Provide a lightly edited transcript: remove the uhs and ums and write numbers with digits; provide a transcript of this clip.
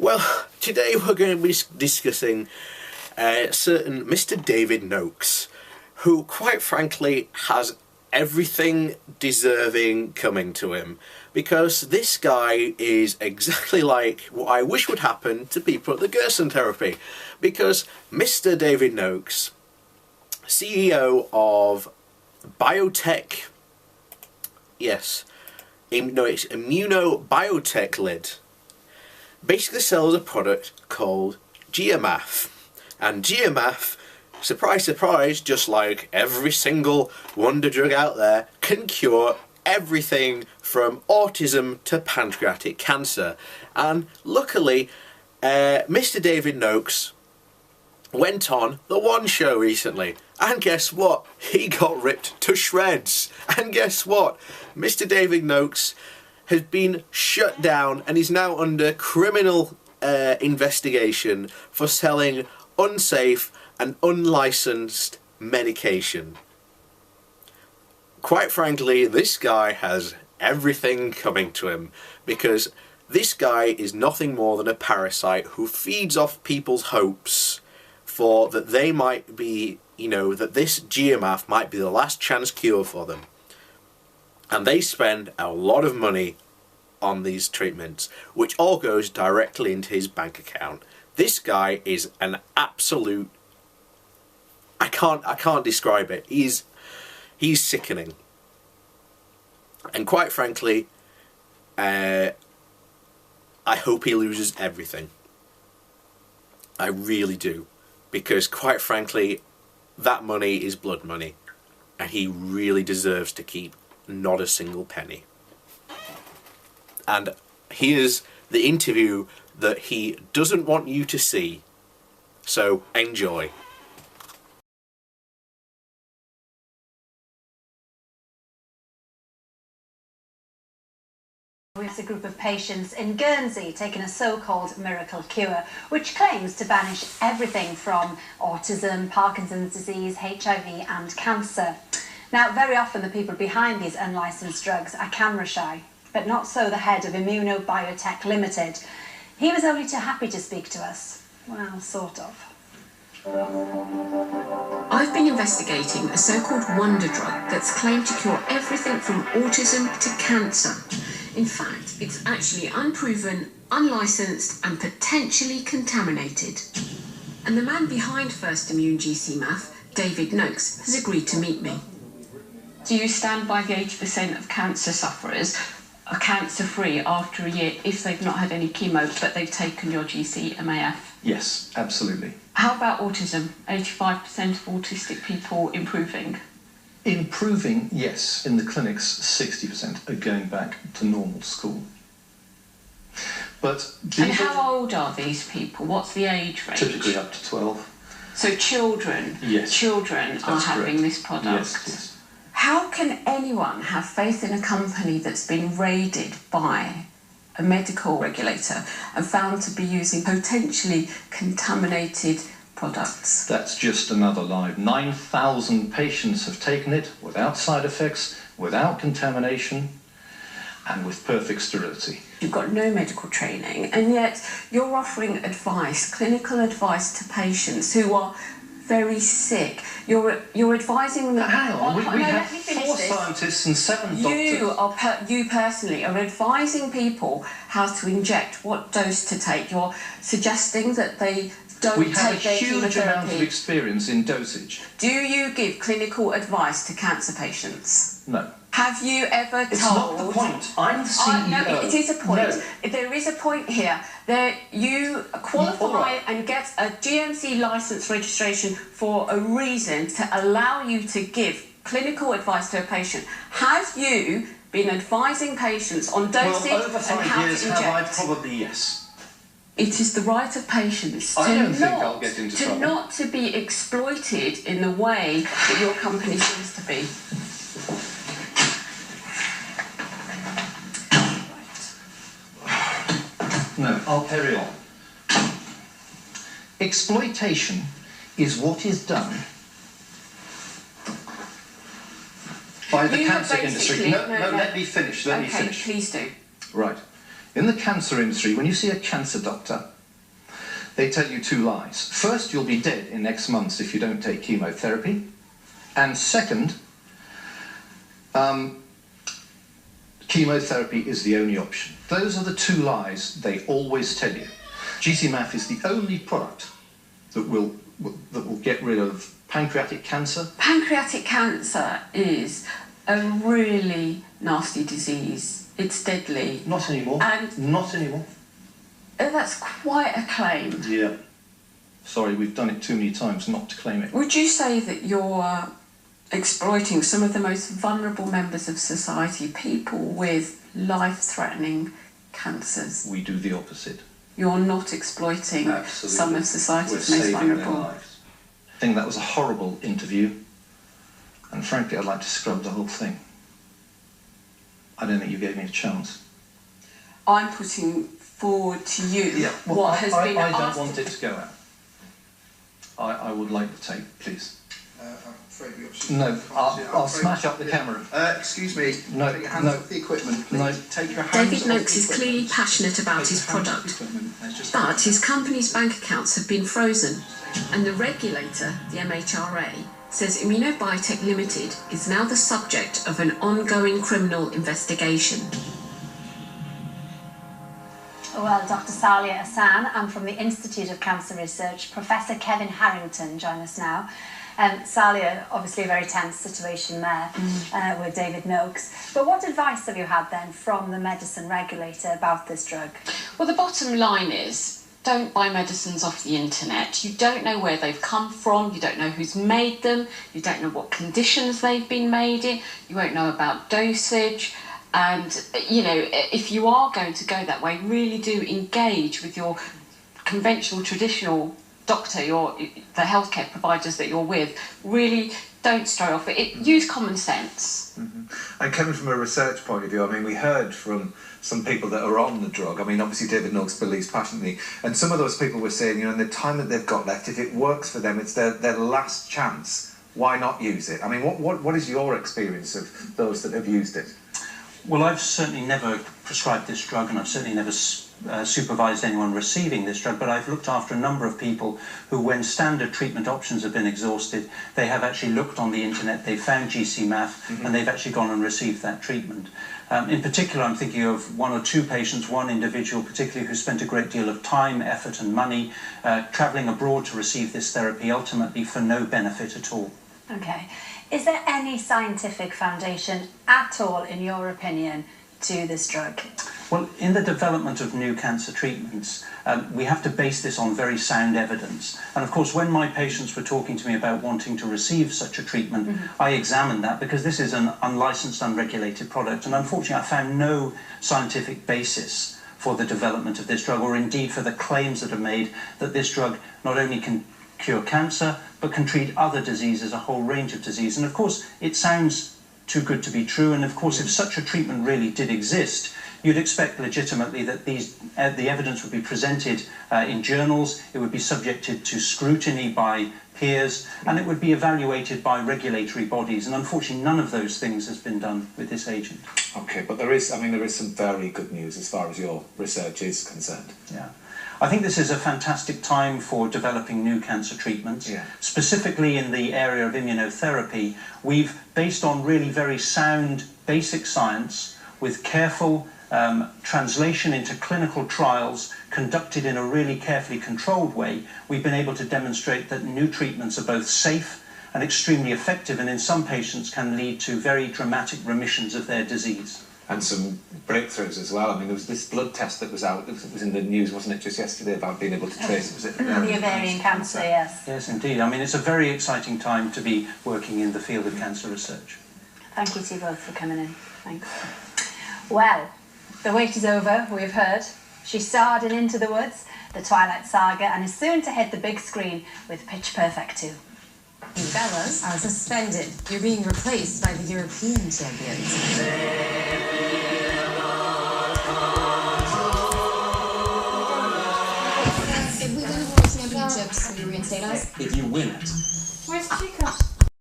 Well, today we're going to be discussing certain Mr. David Noakes, who quite frankly has everything deserving coming to him, because this guy is exactly like what I wish would happen to people at the Gerson therapy. Because Mr. David Noakes, CEO of biotech, yes, no, it's Immunobiotech Lid, basically sells a product called GMAF. And GMAF, surprise surprise, just like every single wonder drug out there, can cure everything from autism to pancreatic cancer. And luckily, Mr. David Noakes went on the One Show recently, and guess what? He got ripped to shreds. And guess what? Mr. David Noakes has been shut down and is now under criminal investigation for selling unsafe and unlicensed medication. Quite frankly, this guy has everything coming to him, because this guy is nothing more than a parasite who feeds off people's hopes for that they might be, that this GMAF might be the last chance cure for them. And they spend a lot of money on these treatments, which all goes directly into his bank account. This guy is an absolute... I can't describe it. He's sickening. And quite frankly, I hope he loses everything. I really do. Because quite frankly, that money is blood money. And he really deserves to keep not a single penny. And here's the interview that he doesn't want you to see. So enjoy. With a group of patients in Guernsey taking a so-called miracle cure, which claims to banish everything from autism, Parkinson's disease, HIV and cancer. Now, very often the people behind these unlicensed drugs are camera shy, but not so the head of Immunobiotech Limited. He was only too happy to speak to us. Well, sort of. I've been investigating a so-called wonder drug that's claimed to cure everything from autism to cancer. In fact, it's actually unproven, unlicensed and potentially contaminated. And the man behind First Immune GCMAF, David Noakes, has agreed to meet me. Do you stand by the 80% of cancer sufferers are cancer-free after a year if they've not had any chemo but they've taken your GCMAF? Yes, absolutely. How about autism? 85% of autistic people improving? Improving, yes. In the clinics, 60% are going back to normal school. But and how old are these people? What's the age range? Typically up to 12. So children? Yes. Children are having this product? Yes. How can anyone have faith in a company that's been raided by a medical regulator and found to be using potentially contaminated products? That's just another lie. 9,000 patients have taken it without side effects, without contamination, and with perfect sterility. You've got no medical training, and yet you're offering advice, clinical advice to patients who are very sick. You're advising them... Hang on, we have 4 scientists and 7 doctors. You personally are advising people how to inject, what dose to take. You're suggesting that they don't take their chemotherapy. We have a huge amount of experience in dosage. Do you give clinical advice to cancer patients? No. Have you ever told... It's not the point. I'm the CEO. No, it is a point. No. There is a point here. You qualify and get a GMC licence registration for a reason to allow you to give clinical advice to a patient. Have you been advising patients on dosage over and 5 how years, to inject? have I? Probably yes. It is the right of patients to not to be exploited in the way that your company seems to be. No, I'll carry on. Exploitation is what is done by the cancer industry. No, let me finish. Okay, please do. Right. In the cancer industry, when you see a cancer doctor, they tell you two lies. First, you'll be dead in X months if you don't take chemotherapy. And second, chemotherapy is the only option. Those are the two lies they always tell you. GC-MAF is the only product that will get rid of pancreatic cancer. Pancreatic cancer is a really nasty disease. It's deadly. Not anymore. And not anymore. That's quite a claim. Yeah. Sorry, we've done it too many times not to claim it. Would you say that you're exploiting some of the most vulnerable members of society, people with life-threatening cancers? We do the opposite. You're not exploiting Absolutely. some of society's We're most saving their vulnerable. lives. I think that was a horrible interview, and frankly I'd like to scrub the whole thing. I don't think you gave me a chance. I'm putting forward to you what has been I asked. don't want it to go out. I would like the tape, please. I'm afraid we obviously No, can't see it. I'll smash up the camera. Excuse me. No, Take your hands no. off the equipment, please. No. Take your hands David off Noakes the is equipment. clearly passionate about Take his your hands off product, the equipment. Let's just- but his company's bank accounts have been frozen, and the regulator, the MHRA, says Immunobiotech Limited is now the subject of an ongoing criminal investigation. Well, Dr. Salia Hassan and from the Institute of Cancer Research, Professor Kevin Harrington join us now. Salia, obviously a very tense situation there with David Noakes. But what advice have you had then from the medicine regulator about this drug? Well, the bottom line is, don't buy medicines off the internet. You don't know where they've come from, you don't know who's made them, you don't know what conditions they've been made in, you won't know about dosage. And, you know, if you are going to go that way, really do engage with your conventional, traditional doctor, the healthcare providers that you're with. Really don't stray off it. Use common sense. Mm-hmm. And coming from a research point of view, I mean, we heard from some people that are on the drug. I mean, obviously David Noakes believes passionately, and some of those people were saying, you know, in the time that they've got left, if it works for them, it's their last chance. Why not use it? I mean, what is your experience of those that have used it? Well, I've certainly never prescribed this drug, and I've certainly never supervised anyone receiving this drug, but I've looked after a number of people who, when standard treatment options have been exhausted, they have actually looked on the internet, they've found GC-MAF, and they've actually gone and received that treatment. In particular, I'm thinking of one or two patients, one individual particularly who spent a great deal of time, effort and money travelling abroad to receive this therapy, ultimately for no benefit at all. Okay. Is there any scientific foundation at all, in your opinion, to this drug? Well, in the development of new cancer treatments, we have to base this on very sound evidence. And of course, when my patients were talking to me about wanting to receive such a treatment, I examined that because this is an unlicensed, unregulated product. And unfortunately, I found no scientific basis for the development of this drug, or indeed for the claims that are made that this drug not only can cure cancer, but can treat other diseases, a whole range of disease. And of course, it sounds too good to be true. And of course, if such a treatment really did exist, you'd expect legitimately that the evidence would be presented in journals, it would be subjected to scrutiny by peers, and it would be evaluated by regulatory bodies. And unfortunately, none of those things has been done with this agent. Okay, but there is some very good news as far as your research is concerned. Yeah. I think this is a fantastic time for developing new cancer treatments. Yeah. Specifically in the area of immunotherapy, we've, based on really very sound basic science, with careful translation into clinical trials conducted in a really carefully controlled way, we've been able to demonstrate that new treatments are both safe and extremely effective, and in some patients can lead to very dramatic remissions of their disease. And some breakthroughs as well. I mean, there was this blood test that was out, it was in the news, wasn't it, just yesterday, about being able to trace, was it? The ovarian cancer, yes. Yes, indeed. I mean, it's a very exciting time to be working in the field of cancer research. Thank you to you both for coming in. Thanks. Well, the wait is over, we've heard. She starred in Into the Woods, The Twilight Saga, and is soon to hit the big screen with Pitch Perfect 2. You fellas are suspended. You're being replaced by the European champions. If we win the World Championships, will you reinstate us? If you win it. Where's Chico?